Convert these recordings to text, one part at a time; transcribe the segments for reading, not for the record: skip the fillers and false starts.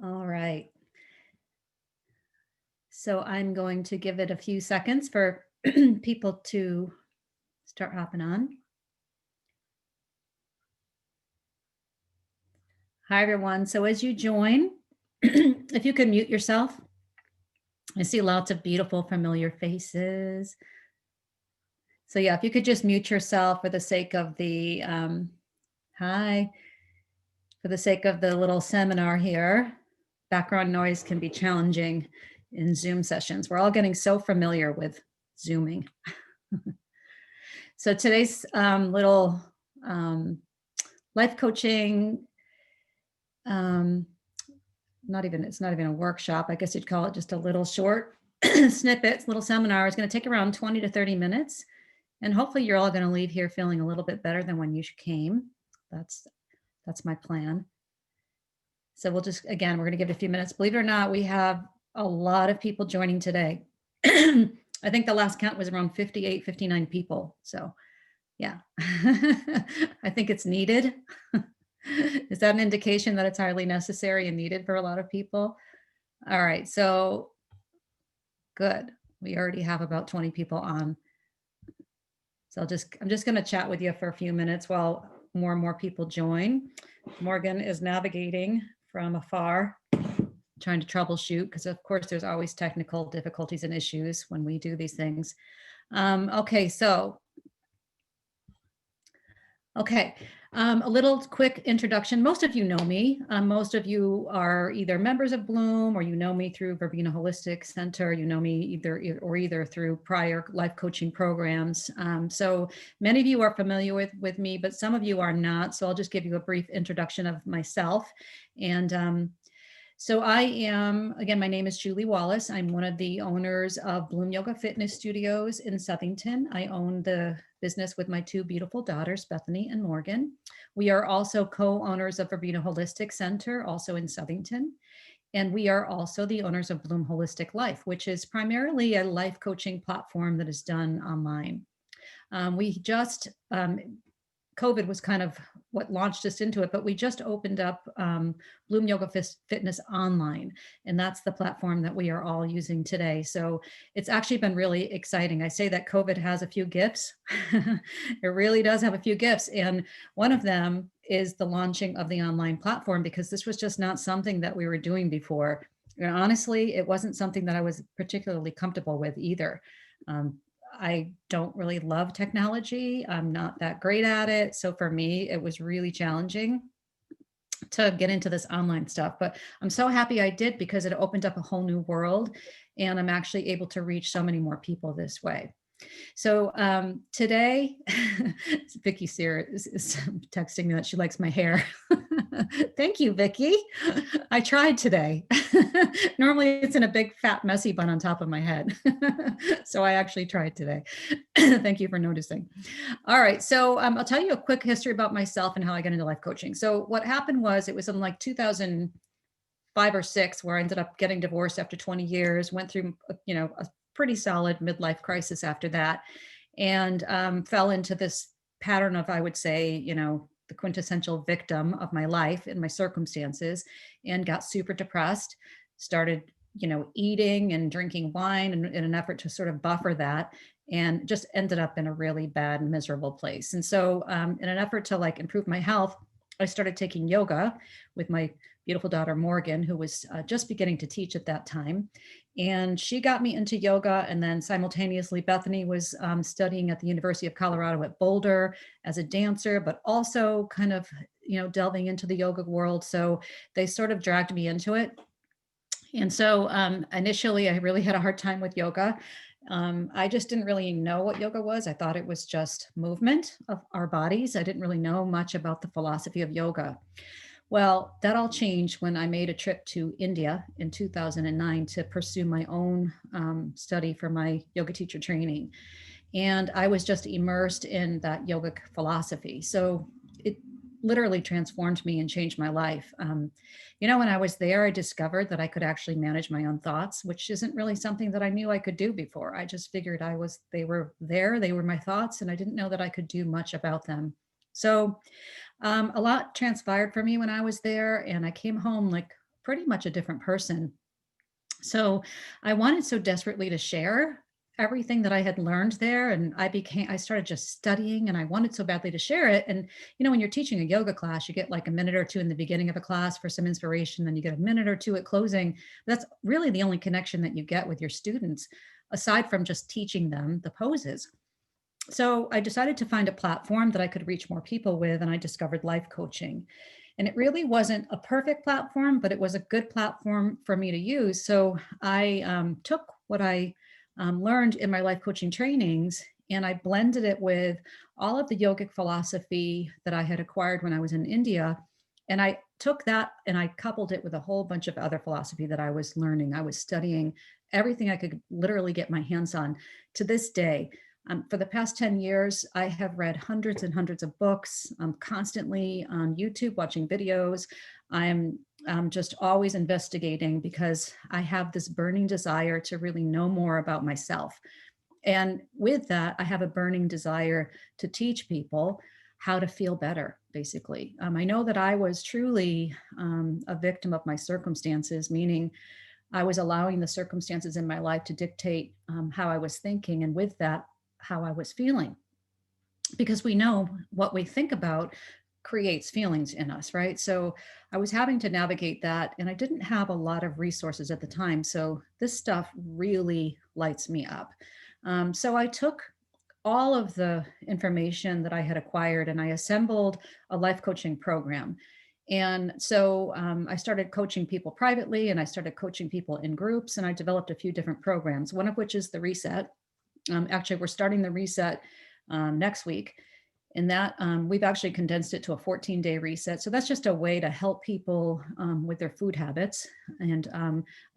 All right. So I'm going to give it a few seconds for people to start hopping on. Hi, everyone. So as you join, if you can mute yourself, I see lots of beautiful, familiar faces. So yeah, if you could just mute yourself for the sake of the, hi, for the sake of the little seminar here. Background noise can be challenging in Zoom sessions. We're all getting so familiar with Zooming. So today's little life coaching, it's not even a workshop. I guess you'd call it just a little short snippets, little seminar. Is going to take around 20 to 30 minutes. And hopefully you're all going to leave here feeling a little bit better than when you came. That's my plan. So we're going to give it a few minutes. Believe it or not, we have a lot of people joining today. I think the last count was around 58, 59 people. So yeah, I think it's needed. Is that an indication that it's highly necessary and needed for a lot of people? All right, so good. We already have about 20 people on. So I'm just going to chat with you for a few minutes while more and more people join. Morgan is navigating from afar, trying to troubleshoot, because of course there's always technical difficulties and issues when we do these things. Okay, a little quick introduction. Most of you know me. Most of you are either members of Bloom, or you know me through Verbena Holistic Center. You know me either through prior life coaching programs. So many of you are familiar with me, but some of you are not. So I'll just give you a brief introduction of myself. And so I am, again, my name is Julie Wallace. I'm one of the owners of Bloom Yoga Fitness Studios in Southington. I own the business with my two beautiful daughters, Bethany and Morgan. We are also co-owners of Verbena Holistic Center, also in Southington. And we are also the owners of Bloom Holistic Life, which is primarily a life coaching platform that is done online. COVID was kind of what launched us into it, but we just opened up Bloom Yoga Fitness online, and that's the platform that we are all using today. So it's actually been really exciting. I say that COVID has a few gifts. It really does have a few gifts. And one of them is the launching of the online platform, because this was just not something that we were doing before. And honestly, it wasn't something that I was particularly comfortable with either. I don't really love technology. I'm not that great at it. So for me, it was really challenging to get into this online stuff, but I'm so happy I did, because it opened up a whole new world, and I'm actually able to reach so many more people this way. So today, Vicki Sear is texting me that she likes my hair. Thank you, Vicki. I tried today. Normally it's in a big fat messy bun on top of my head. So I actually tried today. Thank you for noticing. All right, so I'll tell you a quick history about myself and how I got into life coaching. So what happened was, it was in like 2005 or 6 where I ended up getting divorced after 20 years, went through, a pretty solid midlife crisis after that, and fell into this pattern of, I would say, the quintessential victim of my life and my circumstances, and got super depressed, started, eating and drinking wine in an effort to sort of buffer that, and just ended up in a really bad and miserable place. And so in an effort to improve my health, I started taking yoga with my beautiful daughter, Morgan, who was just beginning to teach at that time. And she got me into yoga. And then simultaneously, Bethany was studying at the University of Colorado at Boulder as a dancer, but also kind of, delving into the yoga world. So they sort of dragged me into it. And so initially, I really had a hard time with yoga. I just didn't really know what yoga was. I thought it was just movement of our bodies. I didn't really know much about the philosophy of yoga. Well, that all changed when I made a trip to India in 2009 to pursue my own study for my yoga teacher training. And I was just immersed in that yogic philosophy. So it literally transformed me and changed my life. When I was there, I discovered that I could actually manage my own thoughts, which isn't really something that I knew I could do before. I just figured they were there, they were my thoughts, and I didn't know that I could do much about them. So a lot transpired for me when I was there, and I came home like pretty much a different person. So I wanted so desperately to share everything that I had learned there. And I started just studying and I wanted so badly to share it. And, when you're teaching a yoga class, you get like a minute or two in the beginning of a class for some inspiration, then you get a minute or two at closing. That's really the only connection that you get with your students, aside from just teaching them the poses. So I decided to find a platform that I could reach more people with, and I discovered life coaching. And it really wasn't a perfect platform, but it was a good platform for me to use. So I took what I learned in my life coaching trainings and I blended it with all of the yogic philosophy that I had acquired when I was in India. And I took that and I coupled it with a whole bunch of other philosophy that I was learning. I was studying everything I could literally get my hands on. To this day, for the past 10 years, I have read hundreds and hundreds of books. I'm constantly on YouTube watching videos. I'm just always investigating because I have this burning desire to really know more about myself. And with that, I have a burning desire to teach people how to feel better, basically. I know that I was truly a victim of my circumstances, meaning I was allowing the circumstances in my life to dictate how I was thinking. And with that, how I was feeling. Because we know what we think about creates feelings in us, right? So I was having to navigate that, and I didn't have a lot of resources at the time. So this stuff really lights me up. So I took all of the information that I had acquired and I assembled a life coaching program. And so I started coaching people privately and I started coaching people in groups, and I developed a few different programs, one of which is the Reset. Actually, we're starting the Reset next week. And that we've actually condensed it to a 14-day reset. So that's just a way to help people with their food habits. And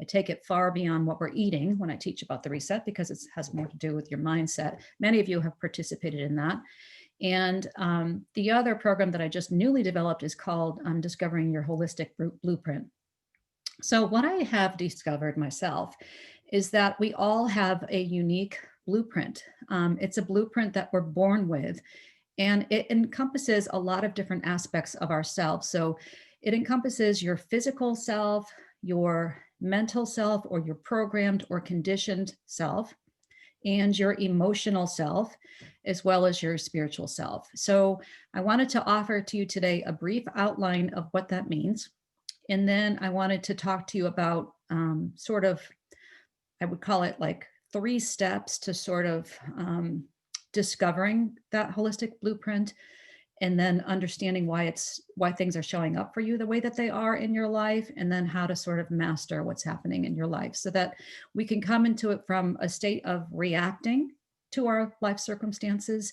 I take it far beyond what we're eating when I teach about the reset because it has more to do with your mindset. Many of you have participated in that. And the other program that I just newly developed is called Discovering Your Holistic Blueprint. So what I have discovered myself is that we all have a unique blueprint. It's a blueprint that we're born with, and it encompasses a lot of different aspects of ourselves. So it encompasses your physical self, your mental self, or your programmed or conditioned self, and your emotional self, as well as your spiritual self. So I wanted to offer to you today a brief outline of what that means. And then I wanted to talk to you about sort of, I would call it like 3 steps to sort of discovering that holistic blueprint, and then understanding why things are showing up for you the way that they are in your life, and then how to sort of master what's happening in your life so that we can come into it from a state of reacting to our life circumstances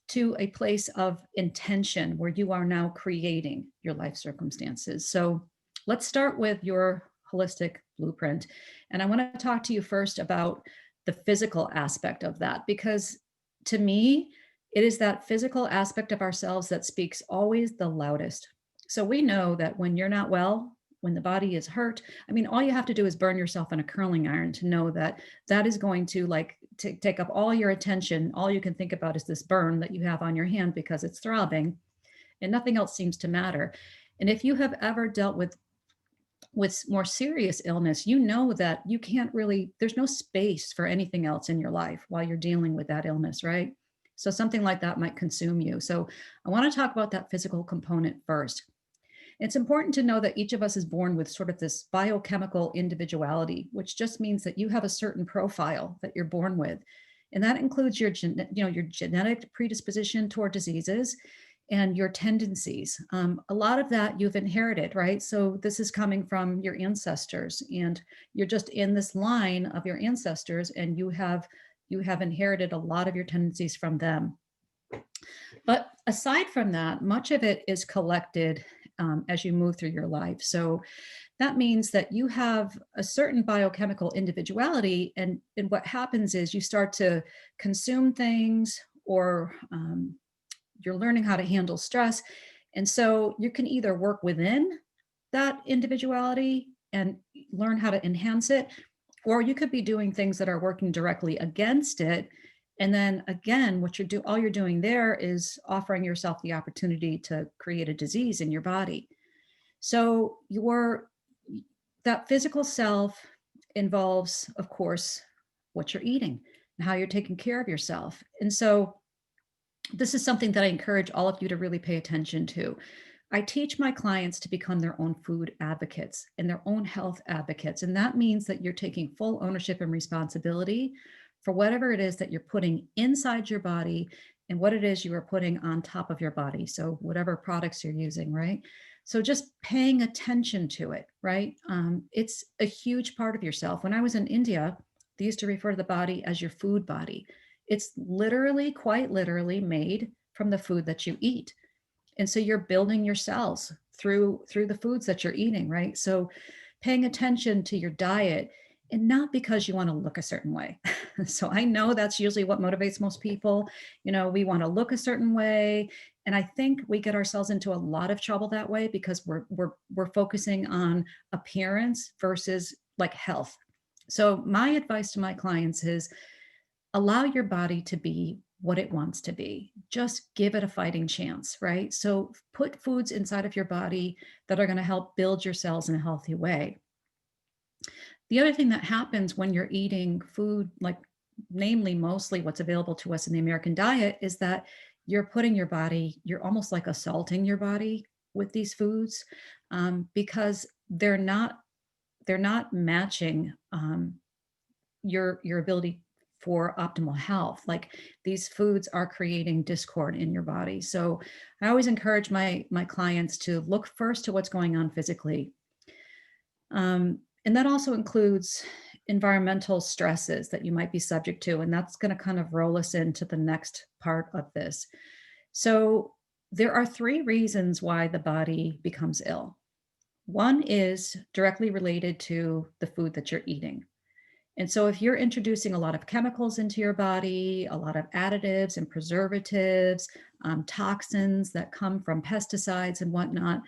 to a place of intention where you are now creating your life circumstances. So let's start with your holistic blueprint. And I want to talk to you first about the physical aspect of that, because to me, it is that physical aspect of ourselves that speaks always the loudest. So we know that when you're not well, when the body is hurt, I mean, all you have to do is burn yourself in a curling iron to know that that is going to like take up all your attention. All you can think about is this burn that you have on your hand because it's throbbing and nothing else seems to matter. And if you have ever dealt with more serious illness, you know that you can't really, there's no space for anything else in your life while you're dealing with that illness, right? So something like that might consume you. So I want to talk about that physical component first. It's important to know that each of us is born with sort of this biochemical individuality, which just means that you have a certain profile that you're born with. And that includes your genetic predisposition toward diseases and your tendencies. A lot of that you've inherited, right? So this is coming from your ancestors, and you're just in this line of your ancestors, and you have inherited a lot of your tendencies from them. But aside from that, much of it is collected as you move through your life. So that means that you have a certain biochemical individuality, and what happens is you start to consume things, or you're learning how to handle stress. And so you can either work within that individuality and learn how to enhance it, or you could be doing things that are working directly against it. And then again, all you're doing there is offering yourself the opportunity to create a disease in your body. So that physical self involves, of course, what you're eating and how you're taking care of yourself. And so this is something that I encourage all of you to really pay attention to. I teach my clients to become their own food advocates and their own health advocates. And that means that you're taking full ownership and responsibility for whatever it is that you're putting inside your body and what it is you are putting on top of your body. So, whatever products you're using, right? So, just paying attention to it, right? It's a huge part of yourself. When I was in India, they used to refer to the body as your food body. It's literally, quite literally made from the food that you eat. And so you're building your cells through the foods that you're eating, right? So paying attention to your diet, and not because you want to look a certain way. So I know that's usually what motivates most people. We want to look a certain way, and I think we get ourselves into a lot of trouble that way because we're focusing on appearance versus like health. So my advice to my clients is allow your body to be what it wants to be. Just give it a fighting chance, right? So put foods inside of your body that are going to help build your cells in a healthy way. The other thing that happens when you're eating food, like namely mostly what's available to us in the American diet, is that you're almost like assaulting your body with these foods, because they're not matching your ability for optimal health. Like these foods are creating discord in your body. So I always encourage my clients to look first to what's going on physically. And that also includes environmental stresses that you might be subject to. And that's going to kind of roll us into the next part of this. So there are three reasons why the body becomes ill. One is directly related to the food that you're eating. And so if you're introducing a lot of chemicals into your body, a lot of additives and preservatives, toxins that come from pesticides and whatnot,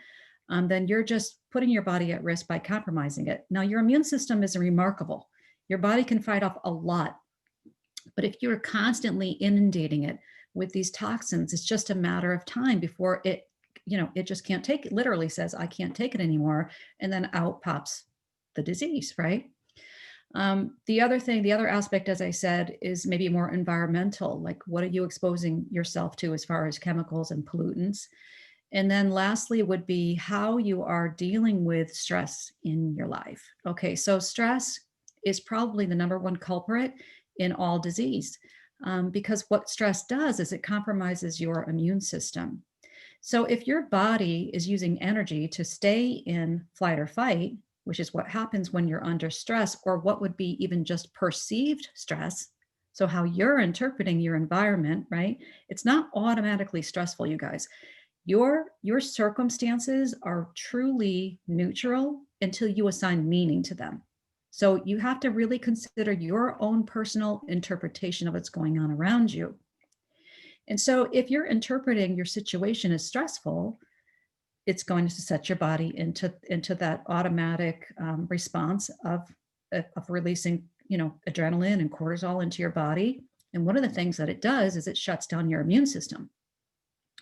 then you're just putting your body at risk by compromising it. Now, your immune system is remarkable. Your body can fight off a lot, but if you're constantly inundating it with these toxins, it's just a matter of time before it just can't take it. Literally says, I can't take it anymore. And then out pops the disease, right? The other aspect, as I said, is maybe more environmental. Like, what are you exposing yourself to as far as chemicals and pollutants? And then lastly would be how you are dealing with stress in your life. Okay, so stress is probably the number one culprit in all disease, because what stress does is it compromises your immune system. So if your body is using energy to stay in flight or fight, which is what happens when you're under stress, or what would be even just perceived stress, so how you're interpreting your environment, right? It's not automatically stressful, you guys. Your circumstances are truly neutral until you assign meaning to them. So you have to really consider your own personal interpretation of what's going on around you. And so if you're interpreting your situation as stressful, it's going to set your body into that automatic response of releasing, adrenaline and cortisol into your body. And one of the things that it does is it shuts down your immune system.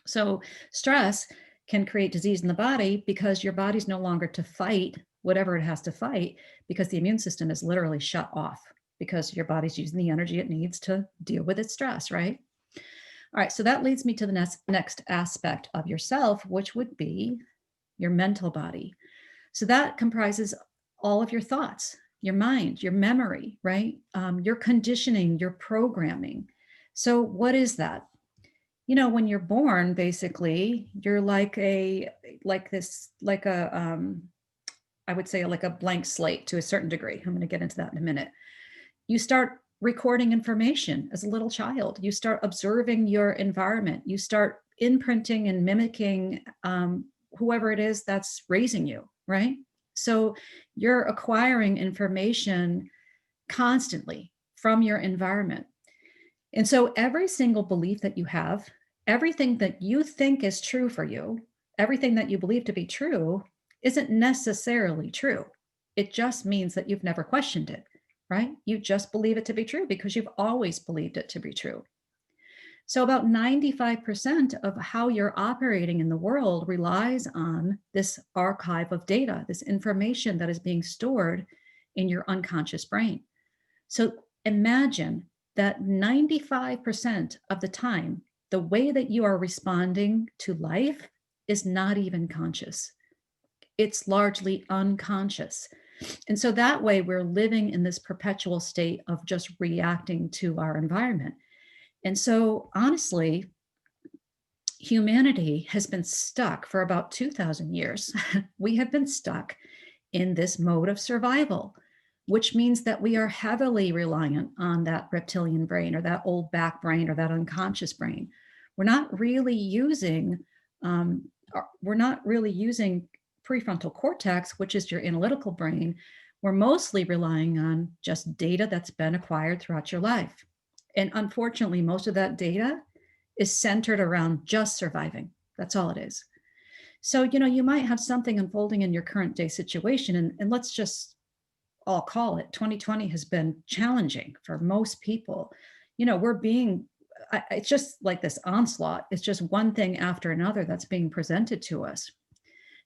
So stress can create disease in the body because your body's no longer to fight whatever it has to fight, because the immune system is literally shut off because your body's using the energy it needs to deal with its stress, right? All right, so that leads me to the next aspect of yourself, which would be your mental body. So that comprises all of your thoughts, your mind, your memory, right? Your conditioning, your programming. So what is that? When you're born, basically, you're I would say like a blank slate to a certain degree. I'm going to get into that in a minute. You start recording information as a little child. You start observing your environment. You start imprinting and mimicking whoever it is that's raising you, right? So you're acquiring information constantly from your environment. And so every single belief that you have, everything that you think is true for you, everything that you believe to be true isn't necessarily true. It just means that you've never questioned it, right? You just believe it to be true because you've always believed it to be true. So about 95% of how you're operating in the world relies on this archive of data, this information that is being stored in your unconscious brain. So imagine that 95% of the time, the way that you are responding to life is not even conscious. It's largely unconscious. And so that way, we're living in this perpetual state of just reacting to our environment. And so, honestly, humanity has been stuck for about 2,000 years. We have been stuck in this mode of survival, which means that we are heavily reliant on that reptilian brain or that old back brain or that unconscious brain. We're not really using we're not really using prefrontal cortex, which is your analytical brain. We're mostly relying on just data that's been acquired throughout your life. And unfortunately, most of that data is centered around just surviving. That's all it is. So, you might have something unfolding in your current day situation, and let's just all call it 2020 has been challenging for most people. We're being, it's just like this onslaught. It's just one thing after another that's being presented to us.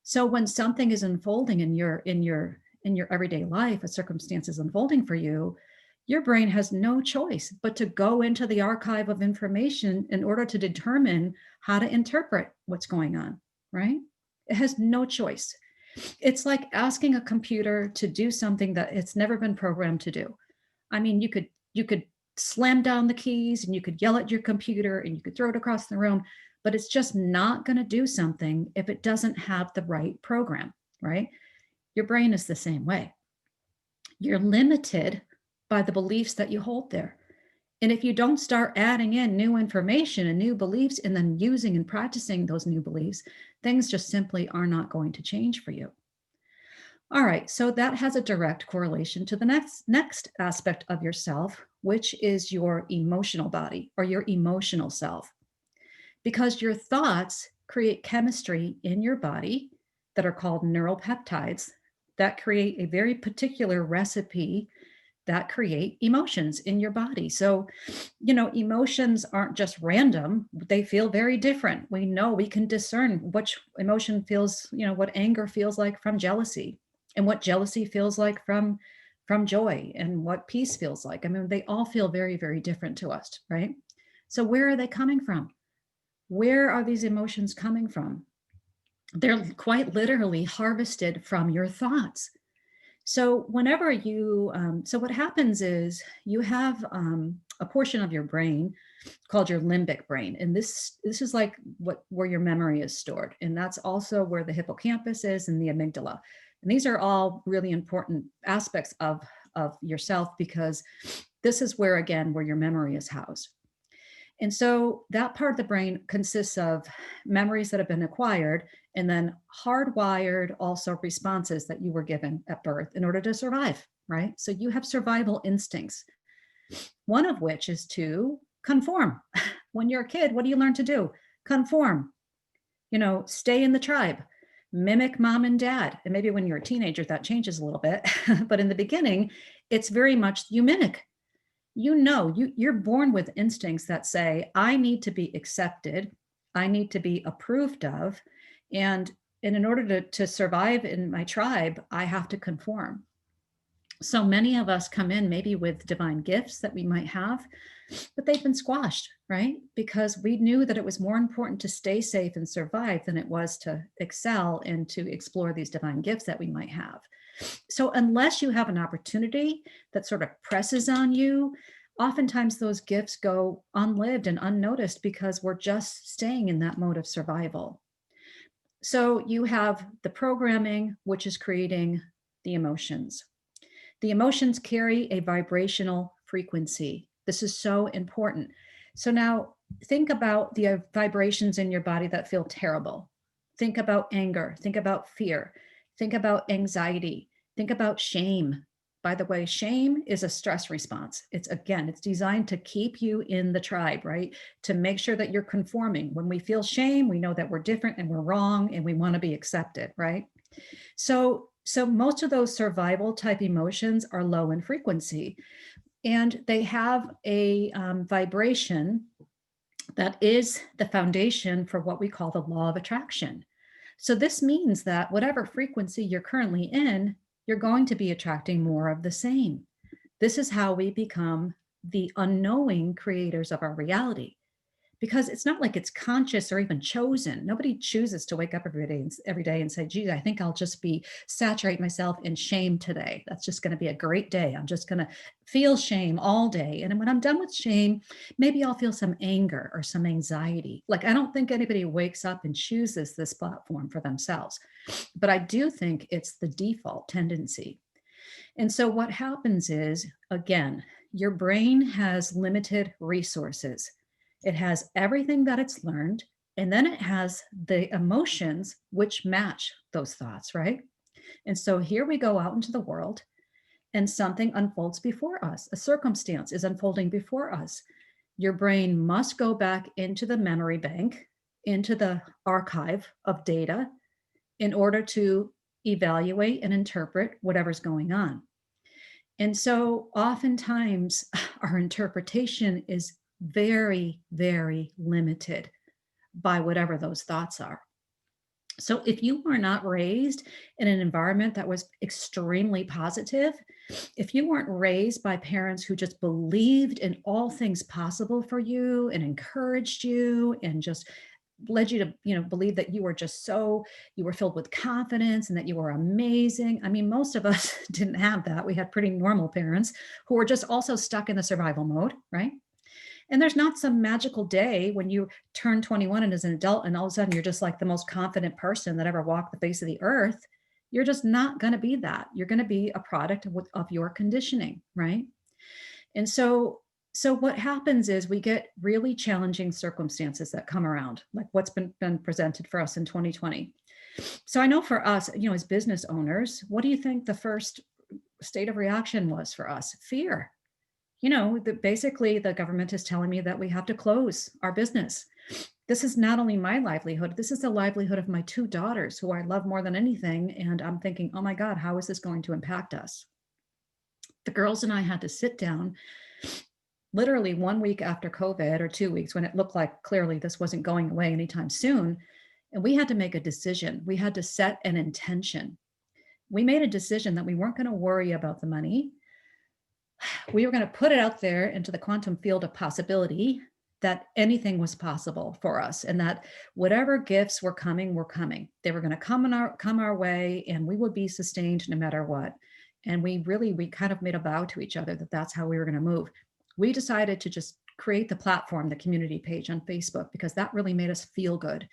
So when something is unfolding in your everyday life, a circumstance is unfolding for you, your brain has no choice but to go into the archive of information in order to determine how to interpret what's going on, right? It has no choice. It's like asking a computer to do something that it's never been programmed to do. I mean, you could slam down the keys and you could yell at your computer and you could throw it across the room, but it's just not going to do something if it doesn't have the right program, right? Your brain is the same way. You're limited by the beliefs that you hold there. And if you don't start adding in new information and new beliefs and then using and practicing those new beliefs, things just simply are not going to change for you. All right, so that has a direct correlation to the next aspect of yourself, which is your emotional body or your emotional self. Because your thoughts create chemistry in your body that are called neuropeptides that create a very particular recipe that create emotions in your body. So, emotions aren't just random, they feel very different. We know we can discern which emotion feels, what anger feels like from jealousy and what jealousy feels like from joy and what peace feels like. I mean, they all feel very, very different to us, right? So where are they coming from? Where are these emotions coming from? They're quite literally harvested from your thoughts. So whenever so what happens is you have a portion of your brain called your limbic brain, and this is like where your memory is stored, and that's also where the hippocampus is and the amygdala. And these are all really important aspects of yourself because this is where where your memory is housed. And so that part of the brain consists of memories that have been acquired and then hardwired also responses that you were given at birth in order to survive, right? So you have survival instincts, one of which is to conform. When you're a kid, what do you learn to do? Conform, stay in the tribe, mimic mom and dad. And maybe when you're a teenager, that changes a little bit. But in the beginning, it's very much you mimic. You're born with instincts that say, I need to be accepted, I need to be approved of, and in order to survive in my tribe, I have to conform. So many of us come in maybe with divine gifts that we might have, but they've been squashed, right? Because we knew that it was more important to stay safe and survive than it was to excel and to explore these divine gifts that we might have. So unless you have an opportunity that sort of presses on you, oftentimes those gifts go unlived and unnoticed because we're just staying in that mode of survival. So you have the programming, which is creating the emotions. The emotions carry a vibrational frequency. This is so important. So now think about the vibrations in your body that feel terrible. Think about anger, think about fear, think about anxiety, think about shame. By the way, shame is a stress response. It's designed to keep you in the tribe, right? To make sure that you're conforming. When we feel shame, we know that we're different and we're wrong and we want to be accepted, right? So most of those survival type emotions are low in frequency, and they have a vibration That is the foundation for what we call the law of attraction. So this means that whatever frequency you're currently in, you're going to be attracting more of the same. This is how we become the unknowing creators of our reality, because it's not like it's conscious or even chosen. Nobody chooses to wake up every day and say, geez, I think I'll just be saturate myself in shame today. That's just going to be a great day. I'm just going to feel shame all day. And when I'm done with shame, maybe I'll feel some anger or some anxiety. Like, I don't think anybody wakes up and chooses this platform for themselves, but I do think it's the default tendency. And so what happens is, again, your brain has limited resources. It has everything that it's learned, and then it has the emotions which match those thoughts, right? And so here we go out into the world and something unfolds before us. A circumstance is unfolding before us. Your brain must go back into the memory bank, into the archive of data in order to evaluate and interpret whatever's going on. And so oftentimes our interpretation is very, very limited by whatever those thoughts are. So if you were not raised in an environment that was extremely positive, if you weren't raised by parents who just believed in all things possible for you and encouraged you and just led you to, believe that you were just so, you were filled with confidence and that you were amazing. I mean, most of us didn't have that. We had pretty normal parents who were just also stuck in the survival mode, right? And there's not some magical day when you turn 21 and as an adult and all of a sudden you're just like the most confident person that ever walked the face of the earth. You're just not going to be that. You're going to be a product of your conditioning, right? And so what happens is we get really challenging circumstances that come around, like what's been presented for us in 2020. So I know for us, as business owners, what do you think the first state of reaction was for us? Fear. Basically the government is telling me that we have to close our business. This is not only my livelihood, this is the livelihood of my two daughters who I love more than anything. And I'm thinking, oh my God, how is this going to impact us? The girls and I had to sit down literally 1 week after COVID, or 2 weeks, when it looked like clearly this wasn't going away anytime soon. And we had to make a decision. We had to set an intention. We made a decision that we weren't going to worry about the money. We were going to put it out there into the quantum field of possibility that anything was possible for us, and that whatever gifts were coming. They were going to come our way, and we would be sustained no matter what. And we kind of made a vow to each other that that's how we were going to move. We decided to just create the platform, the community page on Facebook, because that really made us feel good.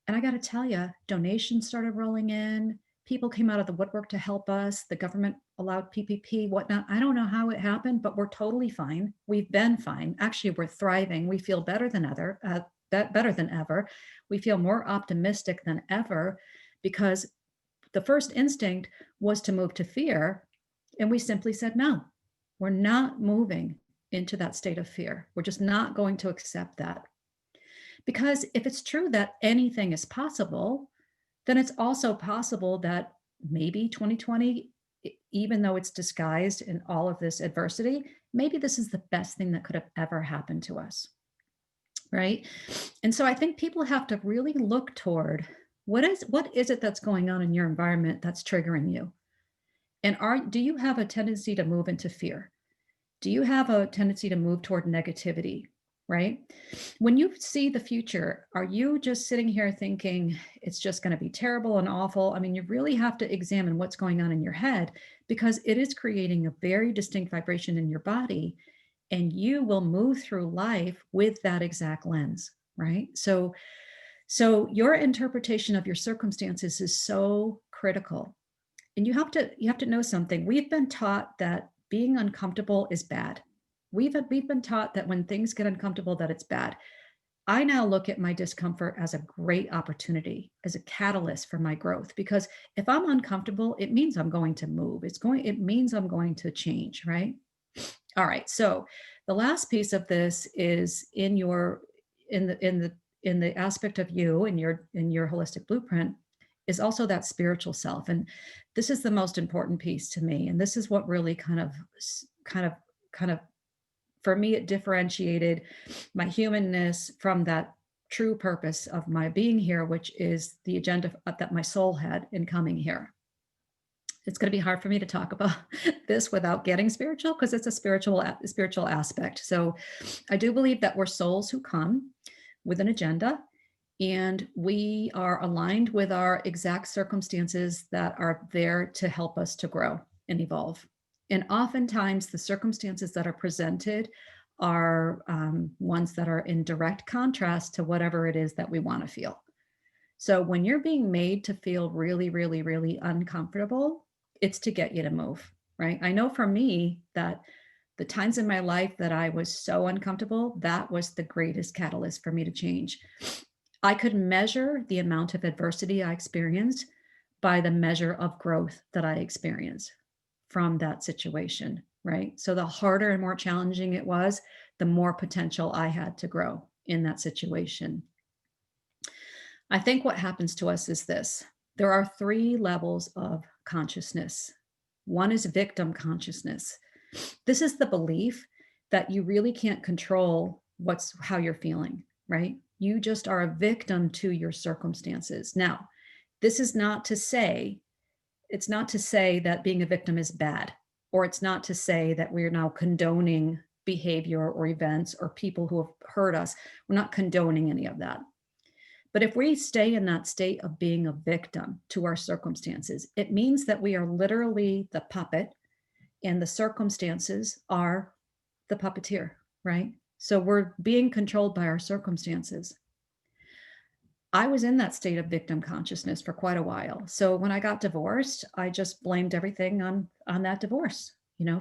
And I got to tell you, donations started rolling in. People came out of the woodwork to help us. The government allowed PPP, whatnot. I don't know how it happened, but we're totally fine. We've been fine. Actually, we're thriving. We feel better than ever. We feel more optimistic than ever, because the first instinct was to move to fear. And we simply said, no, we're not moving into that state of fear. We're just not going to accept that. Because if it's true that anything is possible, then it's also possible that maybe 2020, even though it's disguised in all of this adversity, maybe this is the best thing that could have ever happened to us. Right. And so I think people have to really look toward what is it that's going on in your environment that's triggering you? And do you have a tendency to move into fear? Do you have a tendency to move toward negativity? Right? When you see the future, are you just sitting here thinking it's just going to be terrible and awful? I mean, you really have to examine what's going on in your head, because it is creating a very distinct vibration in your body, and you will move through life with that exact lens, right? So your interpretation of your circumstances is so critical. And you have to know something. We've been taught that being uncomfortable is bad. We've been taught that when things get uncomfortable, that it's bad. I now look at my discomfort as a great opportunity, as a catalyst for my growth, because if I'm uncomfortable, it means I'm going to move. It means I'm going to change, right? All right. So the last piece of this is in the aspect of you in your holistic blueprint is also that spiritual self. And this is the most important piece to me. And this is what really kind of For me, it differentiated my humanness from that true purpose of my being here, which is the agenda that my soul had in coming here. It's going to be hard for me to talk about this without getting spiritual, because it's a spiritual aspect. So I do believe that we're souls who come with an agenda, and we are aligned with our exact circumstances that are there to help us to grow and evolve. And oftentimes the circumstances that are presented are ones that are in direct contrast to whatever it is that we want to feel. So when you're being made to feel really, really, really uncomfortable, it's to get you to move, right? I know for me that the times in my life that I was so uncomfortable, that was the greatest catalyst for me to change. I could measure the amount of adversity I experienced by the measure of growth that I experienced from that situation, right? So the harder and more challenging it was, the more potential I had to grow in that situation. I think what happens to us is this. There are 3 levels of consciousness. One is victim consciousness. This is the belief that you really can't control how you're feeling, right? You just are a victim to your circumstances. Now, this is not to say, it's not to say that being a victim is bad, or it's not to say that we're now condoning behavior or events or people who have hurt us. We're not condoning any of that. But if we stay in that state of being a victim to our circumstances, it means that we are literally the puppet and the circumstances are the puppeteer, right? So we're being controlled by our circumstances. I was in that state of victim consciousness for quite a while. So when I got divorced, I just blamed everything on that divorce,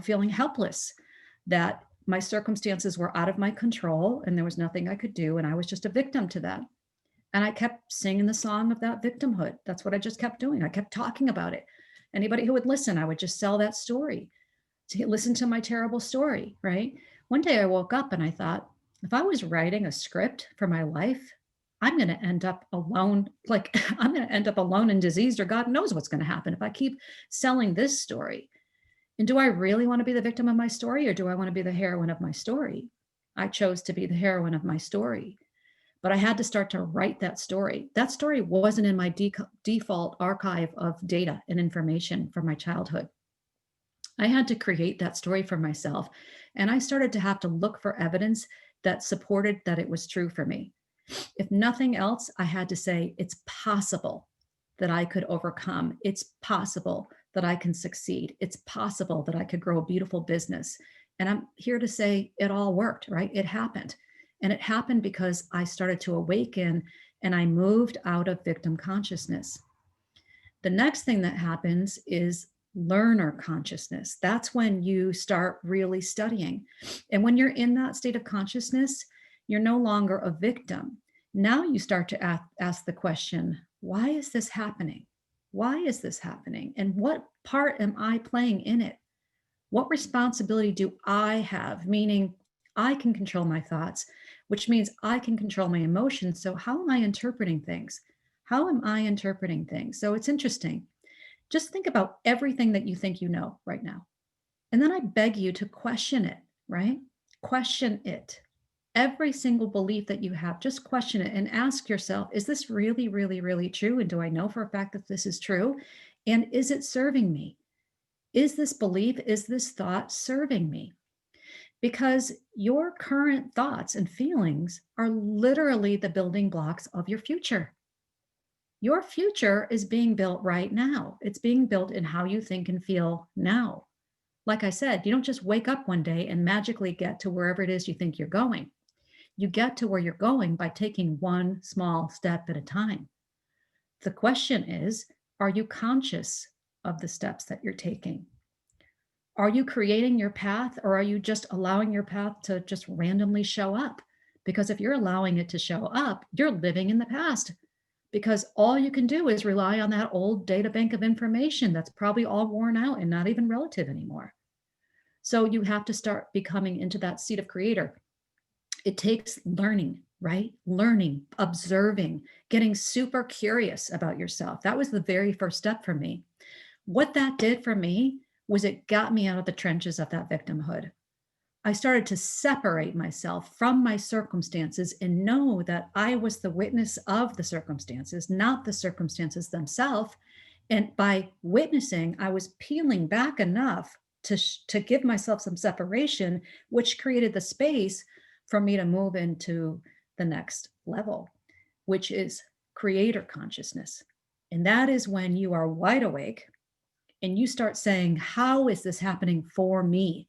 feeling helpless, that my circumstances were out of my control and there was nothing I could do. And I was just a victim to that. And I kept singing the song of that victimhood. That's what I just kept doing. I kept talking about it. Anybody who would listen, I would just sell that story, to listen to my terrible story, right? One day I woke up and I thought, if I was writing a script for my life, I'm going to end up alone. Like I'm going to end up alone and diseased, or God knows what's going to happen if I keep selling this story. And do I really want to be the victim of my story, or do I want to be the heroine of my story? I chose to be the heroine of my story. But I had to start to write that story. That story wasn't in my default archive of data and information from my childhood. I had to create that story for myself. And I started to have to look for evidence that supported that it was true for me. If nothing else, I had to say, it's possible that I could overcome. It's possible that I can succeed. It's possible that I could grow a beautiful business. And I'm here to say it all worked, right? It happened. And it happened because I started to awaken and I moved out of victim consciousness. The next thing that happens is learner consciousness. That's when you start really studying. And when you're in that state of consciousness, you're no longer a victim. Now you start to ask the question, why is this happening? Why is this happening? And what part am I playing in it? What responsibility do I have? Meaning, I can control my thoughts, which means I can control my emotions. So, how am I interpreting things? How am I interpreting things? So, it's interesting. Just think about everything that you think you know right now. And then I beg you to question it, right? Question it. Every single belief that you have, just question it and ask yourself, is this really, really, really true? And do I know for a fact that this is true? And is it serving me? Is this belief, is this thought serving me? Because your current thoughts and feelings are literally the building blocks of your future. Your future is being built right now. It's being built in how you think and feel now. Like I said, you don't just wake up one day and magically get to wherever it is you think you're going. You get to where you're going by taking one small step at a time. The question is, are you conscious of the steps that you're taking? Are you creating your path, or are you just allowing your path to just randomly show up? Because if you're allowing it to show up, you're living in the past, because all you can do is rely on that old data bank of information that's probably all worn out and not even relative anymore. So you have to start becoming into that seat of creator. It takes learning, right? Learning, observing, getting super curious about yourself. That was the very first step for me. What that did for me was it got me out of the trenches of that victimhood. I started to separate myself from my circumstances and know that I was the witness of the circumstances, not the circumstances themselves. And by witnessing, I was peeling back enough to give myself some separation, which created the space for me to move into the next level, which is creator consciousness. And that is when you are wide awake and you start saying, how is this happening for me?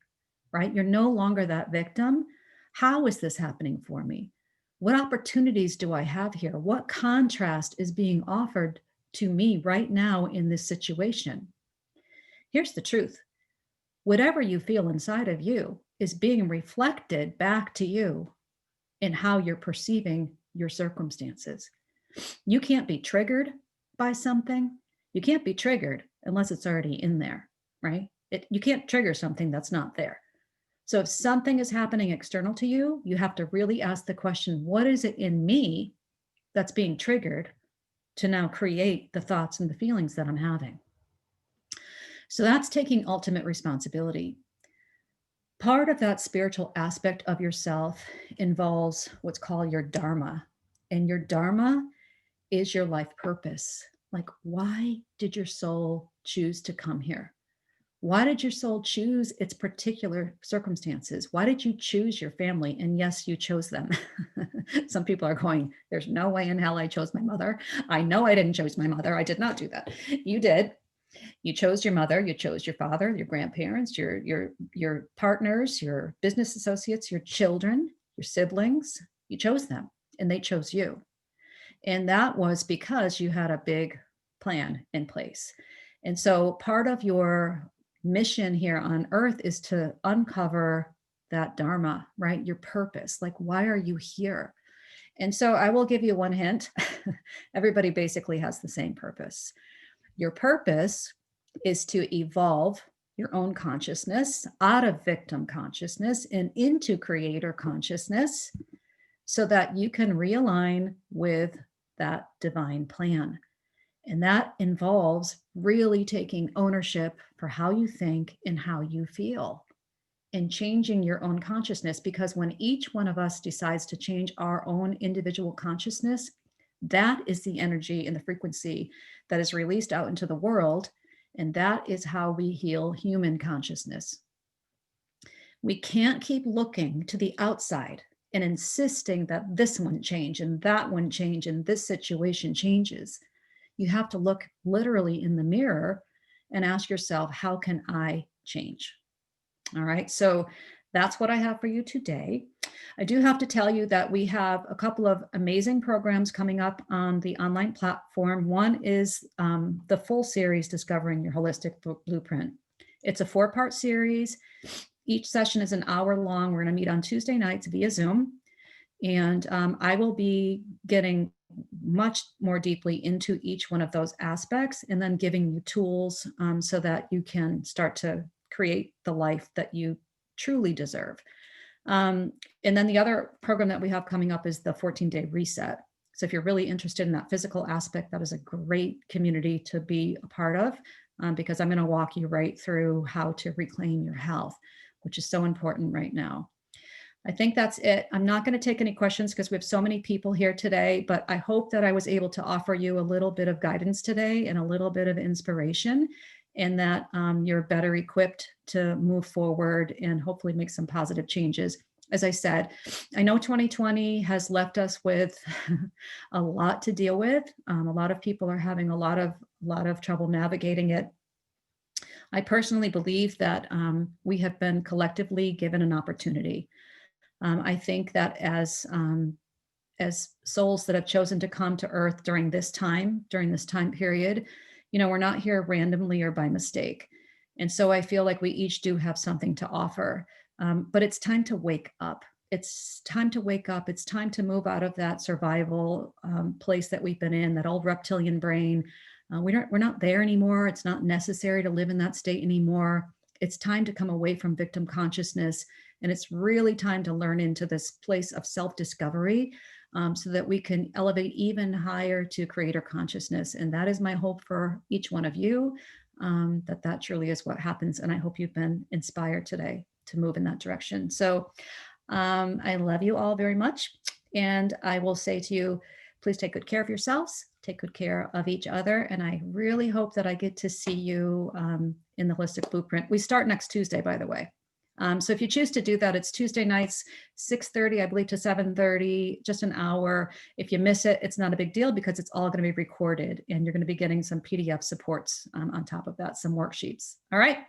Right? You're no longer that victim. How is this happening for me? What opportunities do I have here? What contrast is being offered to me right now in this situation? Here's the truth. Whatever you feel inside of you is being reflected back to you in how you're perceiving your circumstances. You can't be triggered by something. You can't be triggered unless it's already in there, right? You can't trigger something that's not there. So if something is happening external to you, you have to really ask the question, what is it in me that's being triggered to now create the thoughts and the feelings that I'm having? So that's taking ultimate responsibility. Part of that spiritual aspect of yourself involves what's called your dharma. And your dharma is your life purpose. Like, why did your soul choose to come here? Why did your soul choose its particular circumstances? Why did you choose your family? And yes, you chose them. Some people are going, there's no way in hell I chose my mother. I know I didn't choose my mother. I did not do that. You did. You chose your mother, you chose your father, your grandparents, your partners, your business associates, your children, your siblings. You chose them and they chose you. And that was because you had a big plan in place. And so part of your mission here on earth is to uncover that dharma, right? Your purpose. Like, why are you here? And so I will give you one hint. Everybody basically has the same purpose. Your purpose is to evolve your own consciousness out of victim consciousness and into creator consciousness so that you can realign with that divine plan. And that involves really taking ownership for how you think and how you feel and changing your own consciousness. Because when each one of us decides to change our own individual consciousness, that is the energy and the frequency that is released out into the world. And that is how we heal human consciousness. We can't keep looking to the outside and insisting that this one change and that one change and this situation changes. You have to look literally in the mirror and ask yourself, how can I change? All right. So that's what I have for you today. I do have to tell you that we have a couple of amazing programs coming up on the online platform. One is the full series, Discovering Your Holistic Blueprint. It's a 4-part series. Each session is an hour long. We're going to meet on Tuesday nights via Zoom. And I will be getting much more deeply into each one of those aspects and then giving you tools so that you can start to create the life that you truly deserve. And then the other program that we have coming up is the 14-day reset. So if you're really interested in that physical aspect, that is a great community to be a part of because I'm going to walk you right through how to reclaim your health, which is so important right now. I think that's it. I'm not going to take any questions because we have so many people here today, but I hope that I was able to offer you a little bit of guidance today and a little bit of inspiration, and that you're better equipped to move forward and hopefully make some positive changes. As I said, I know 2020 has left us with a lot to deal with. A lot of people are having a lot of trouble navigating it. I personally believe that we have been collectively given an opportunity. I think that as souls that have chosen to come to Earth during this time period, we're not here randomly or by mistake. And so I feel like we each do have something to offer. But it's time to wake up. It's time to wake up. It's time to move out of that survival place that we've been in, that old reptilian brain. We're not there anymore. It's not necessary to live in that state anymore. It's time to come away from victim consciousness. And it's really time to learn into this place of self-discovery so that we can elevate even higher to creator consciousness. And that is my hope for each one of you, that truly is what happens. And I hope you've been inspired today. to move in that direction. So I love you all very much. And I will say to you, please take good care of yourselves, take good care of each other. And I really hope that I get to see you in the Holistic Blueprint. We start next Tuesday, by the way. So if you choose to do that, it's Tuesday nights, 6:30, I believe, to 7:30, just an hour. If you miss it, it's not a big deal because it's all going to be recorded and you're going to be getting some PDF supports on top of that, some worksheets. All right.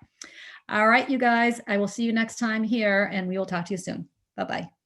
All right, you guys, I will see you next time here and we will talk to you soon. Bye-bye.